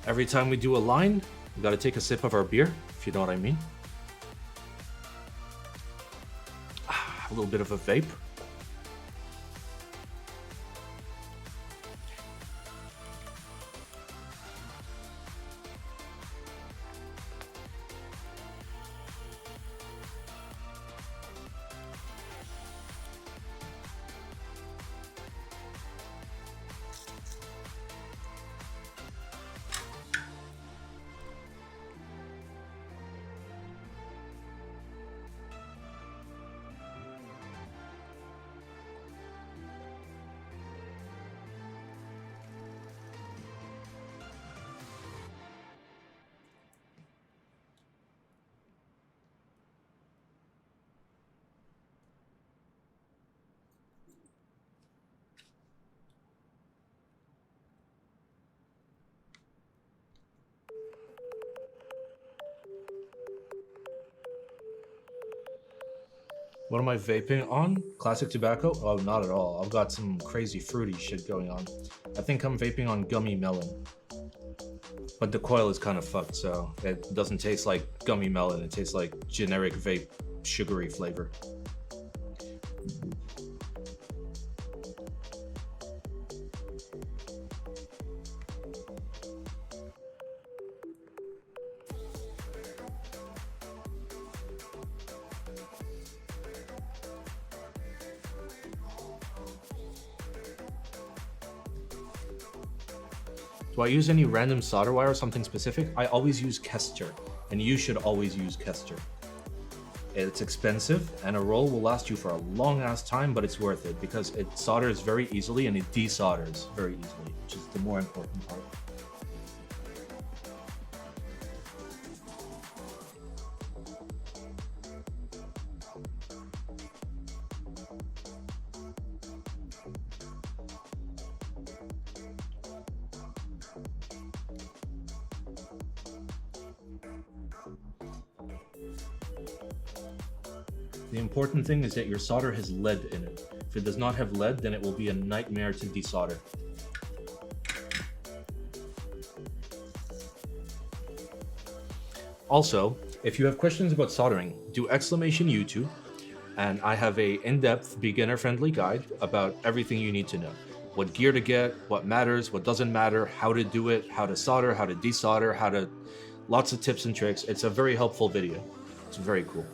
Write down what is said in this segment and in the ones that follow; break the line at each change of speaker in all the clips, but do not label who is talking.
Every time we do a line, we gotta take a sip of our beer, if you know what I mean. A little bit of a vape. What am I vaping on? Classic tobacco? Oh, not at all. I've got some crazy fruity shit going on. I think I'm vaping on gummy melon. But the coil is kind of fucked, so it doesn't taste like gummy melon. It tastes like generic vape sugary flavor. Do I use any random solder wire or something specific? I always use Kester, and you should always use Kester. It's expensive, and a roll will last you for a long ass time, but it's worth it because it solders very easily and it desolders very easily, which is the more important part. The important thing is that your solder has lead in it. If it does not have lead, then it will be a nightmare to desolder. Also, if you have questions about soldering, do !YouTube, and I have a in-depth beginner-friendly guide about everything you need to know. What gear to get, what matters, what doesn't matter, how to do it, how to solder, how to desolder, lots of tips and tricks. It's a very helpful video. It's very cool.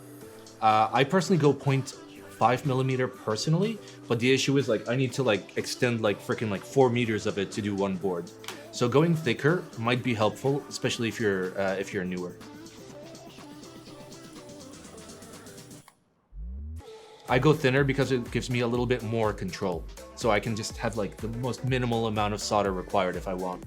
I personally go 0.5 millimeter personally, but the issue is like I need to like extend like freaking like 4 meters of it to do one board. So going thicker might be helpful, especially if you're newer. I go thinner because it gives me a little bit more control, so I can just have like the most minimal amount of solder required if I want.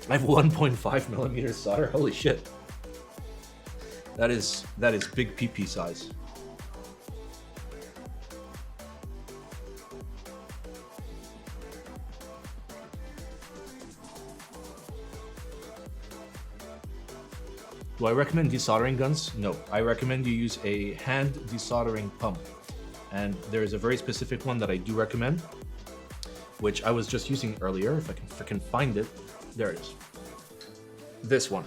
I have 1.5 millimeter solder. Holy shit. That is big PP size. Do I recommend desoldering guns? No. I recommend you use a hand desoldering pump. And there is a very specific one that I do recommend, which I was just using earlier. If I can find it. There it is. This one.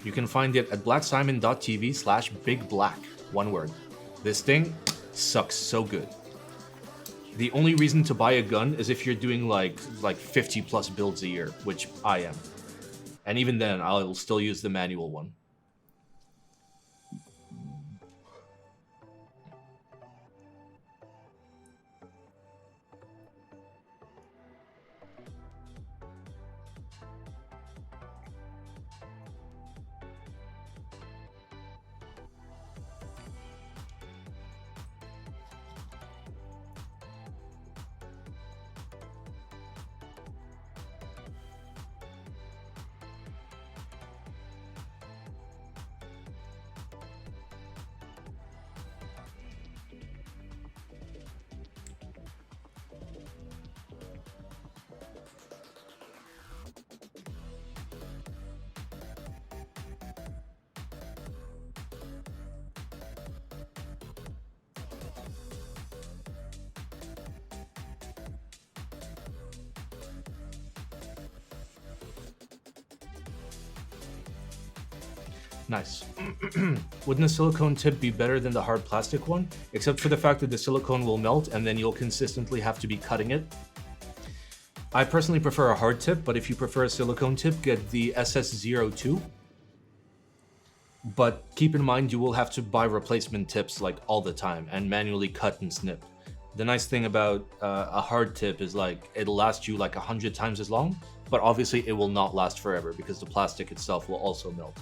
You can find it at blacksimon.tv/bigblack. One word. This thing sucks so good. The only reason to buy a gun is if you're doing like 50 plus builds a year, which I am. And even then, I'll still use the manual one. Nice. Wouldn't a silicone tip be better than the hard plastic one? Except for the fact that the silicone will melt and then you'll consistently have to be cutting it. I personally prefer a hard tip, but if you prefer a silicone tip, get the SS02. But keep in mind, you will have to buy replacement tips like all the time and manually cut and snip. The nice thing about a hard tip is like it'll last you like 100 times as long, but obviously it will not last forever because the plastic itself will also melt.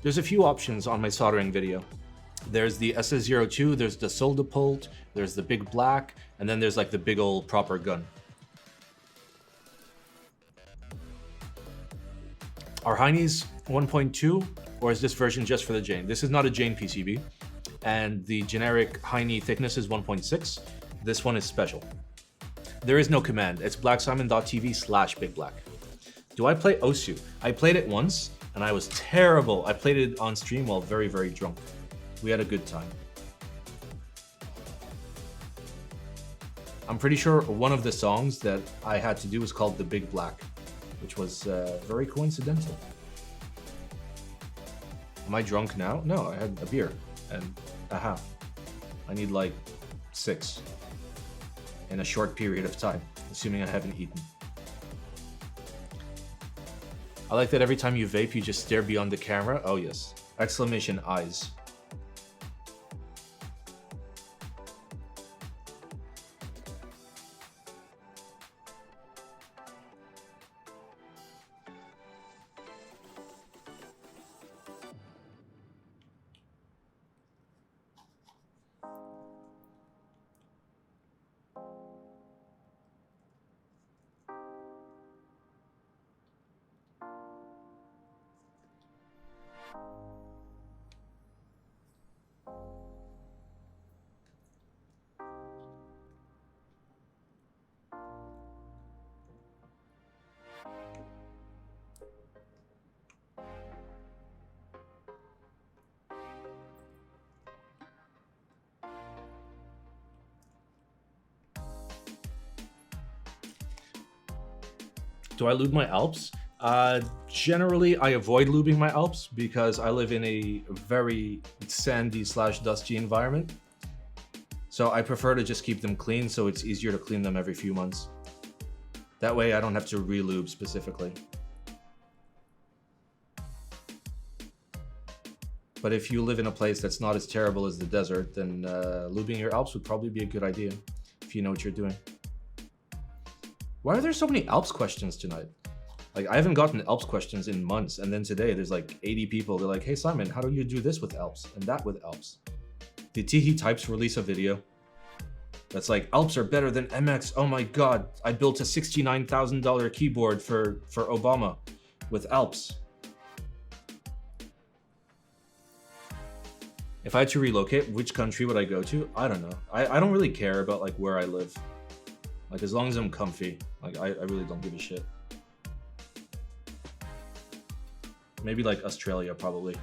There's a few options on my soldering video. There's the SS02, there's the solder pult, there's the big black, and then there's like the big old proper gun. Are Heine's 1.2, or is this version just for the Jane? This is not a Jane PCB, and the generic Heine thickness is 1.6. This one is special. There is no command. It's blacksimon.tv/bigblack. Do I play Osu? I played it once, and I was terrible. I played it on stream while very, very drunk. We had a good time. I'm pretty sure one of the songs that I had to do was called The Big Black, which was very coincidental. Am I drunk now? No, I had a beer and a half. I need like 6 in a short period of time, assuming I haven't eaten. I like that every time you vape, you just stare beyond the camera. Oh yes. Exclamation eyes. Do I lube my Alps? Generally, I avoid lubing my Alps because I live in a very sandy/dusty environment. So I prefer to just keep them clean so it's easier to clean them every few months. That way I don't have to re-lube specifically. But if you live in a place that's not as terrible as the desert, then lubing your Alps would probably be a good idea if you know what you're doing. Why are there so many Alps questions tonight? Like, I haven't gotten Alps questions in months, and then today there's like 80 people. They're like, hey Simon, how do you do this with Alps and that with Alps? Did Teehee Types release a video that's like, Alps are better than MX? Oh my god, I built a $69,000 keyboard for Obama with Alps. If I had to relocate, which country would I go to? I don't know. I don't really care about like where I live. Like, as long as I'm comfy, like, I really don't give a shit. Maybe, like, Australia, probably.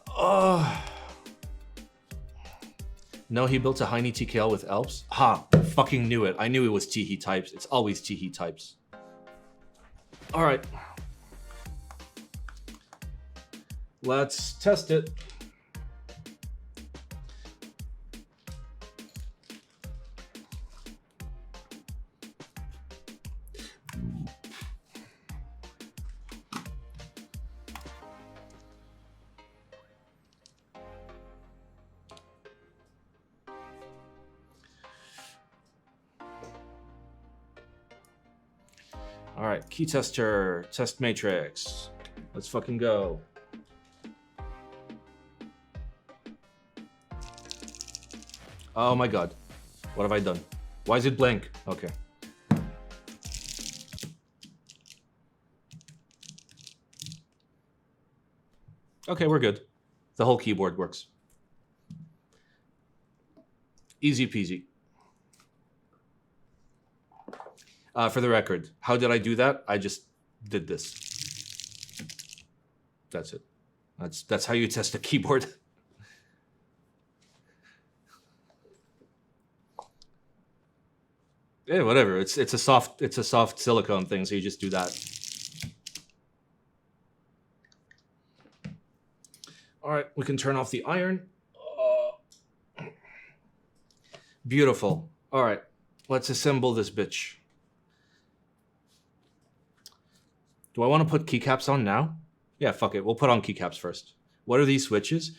Oh. No, he built a Heine TKL with Alps? Ha! Fucking knew it. I knew it was Teehee Types. It's always Teehee Types. Alright. Let's test it. All right, key tester, test matrix. Let's fucking go. Oh my god. What have I done? Why is it blank? Okay. Okay, we're good. The whole keyboard works. Easy peasy. For the record, how did I do that? I just did this. That's it. That's how you test a keyboard. Yeah, whatever. It's a soft silicone thing, so you just do that. All right, we can turn off the iron. Beautiful. All right, let's assemble this bitch. Do I want to put keycaps on now? Yeah, fuck it. We'll put on keycaps first. What are these switches?